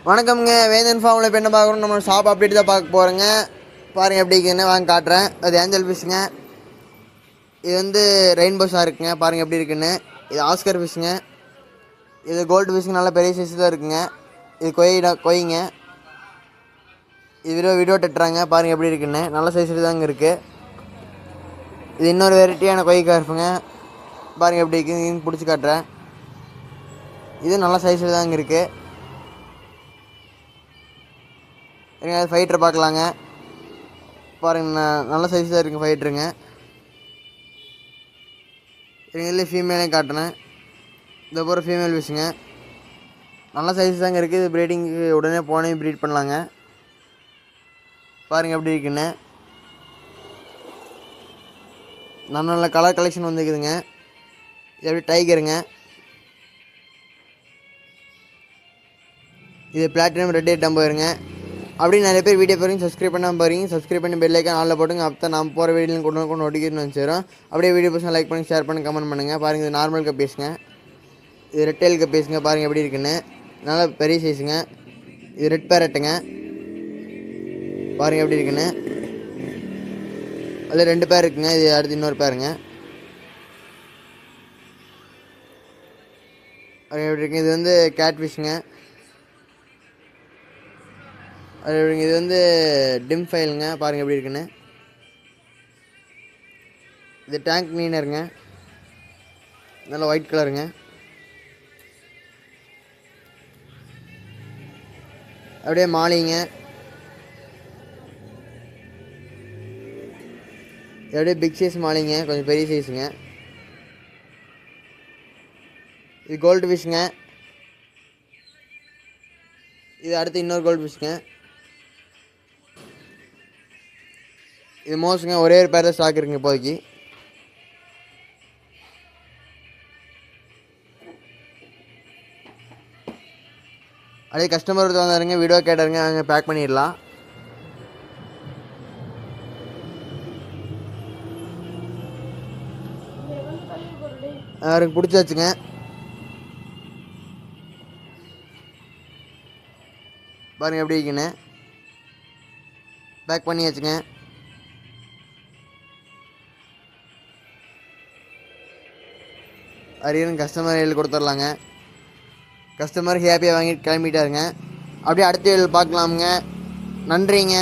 வணக்கம்ங்க. வேந்தன் ஃபார்மில் இப்போ என்ன பார்க்குறோம், நம்ம ஷாப் அப்டேட் தான் பார்க்க போகிறோங்க. பாருங்கள் எப்படி இருக்குன்னு வாங்க காட்டுறேன். அது ஏஞ்சல் ஃபிஷ்ஷுங்க. இது வந்து ரெயின்போ ஷார்க்குங்க. பாருங்கள் எப்படி இருக்குன்னு. இது ஆஸ்கர் ஃபிஷ்ஷுங்க. இது கோல்டு ஃபிஷ்ஷுங்க. நல்லா பெரிய சைஸ் தான் இருக்குங்க. இது கொய்ங்க. இது வீடியோ டெட்டுறாங்க. பாருங்கள் எப்படி இருக்குன்னு. நல்ல சைஸ் தாங்க இருக்குது. இது இன்னொரு வெரைட்டியான கொய் கார்ஃபுங்க. பாருங்கள் எப்படி இருக்குன்னு பிடிச்சி காட்டுறேன். இது நல்ல சைஸில் தாங்க இருக்குது. ஃபைட்டர் பார்க்கலாங்க. பாருங்க நல்ல சைஸ் தான் இருக்குங்க ஃபைட்டருங்க. இதில் ஃபீமேலே காட்டுறேன். இந்த போகிற ஃபீமேல் ஃபிஷ்ஷுங்க. நல்ல சைஸ் தாங்க இருக்குது. இது ப்ரீடிங்கு உடனே போனே ப்ரீட் பண்ணலாங்க. பாருங்கள் எப்படி இருக்குன்னு. நல்ல கலர் கலெக்ஷன் வந்துக்குதுங்க. இது எப்படி டைகருங்க. இது பிளாட்டினம் ரெட் எயிட் டம்பருங்க. அப்படின்னு நிறைய பேர் வீடியோ பாருங்க, சப்ஸ்கிரைப் பண்ணாமல் பாருங்க. சப்ஸ்கிரைப் பண்ணி பெல் ஐக்கான் ஆளில் போட்டுங்க. அப்போ தான் நம்ம போகிற வீடியோவில் கொண்டு நோட்டிஃபிகேஷன் வந்துச்சிடும். அப்படியே வீடியோ பசங்க லைக் பண்ணி ஷேர் பண்ணி கமெண்ட் பண்ணுங்கள். பாருங்கள் இது நார்மல் கப்பீஸுங்க. இது ரெட் டெயில் கப்பீஸுங்க. பாருங்கள் எப்படி இருக்குன்னு. நல்லா பெரிய சைஸுங்க. இது ரெட் பேரட்டுங்க. பாருங்கள் எப்படி இருக்குன்னு. அதில் 2 பேர் இருக்குங்க. இது அடுத்து இன்னொரு பேருங்க. பாருங்கள் எப்படி இருக்குங்க. இது வந்து கேட் ஃபிஷ்ஷுங்க. அது எப்படிங்க, இது வந்து டிம் ஃபைலுங்க. பாருங்கள் எப்படி இருக்குன்னு. இது டேங்க் மீனருங்க. நல்லா ஒயிட் கலருங்க. அப்படியே மாலிங்க. அப்படியே பிக் சைஸ் மாலிங்க, கொஞ்சம் பெரிய சைஸுங்க. இது கோல்டு ஃபிஷ்ஷுங்க. இது அடுத்து இன்னொரு கோல்டு ஃபிஷ்ஷுங்க. இது மோஸ்ட்டுங்க. ஒரே ஒரு பேர் தான் ஸ்டாக் இருக்குங்க இப்போதைக்கு. அப்படியே கஸ்டமர் வந்தாருங்க, வீடியோ கேட்டாருங்க, அங்கே பேக் பண்ணிடலாம். அவருக்கு பிடிச்சாச்சுங்க. பாருங்கள் எப்படி இருக்குன்னு. பேக் பண்ணியாச்சுங்க. அரியன் கஸ்டமர் எழுதி கொடுத்துர்லாங்க. கஸ்டமர் ஹேப்பியாக வாங்கிட்டு கிளம்பிட்டாருங்க. அப்படியே அடுத்த பார்க்கலாமுங்க. நன்றிங்க.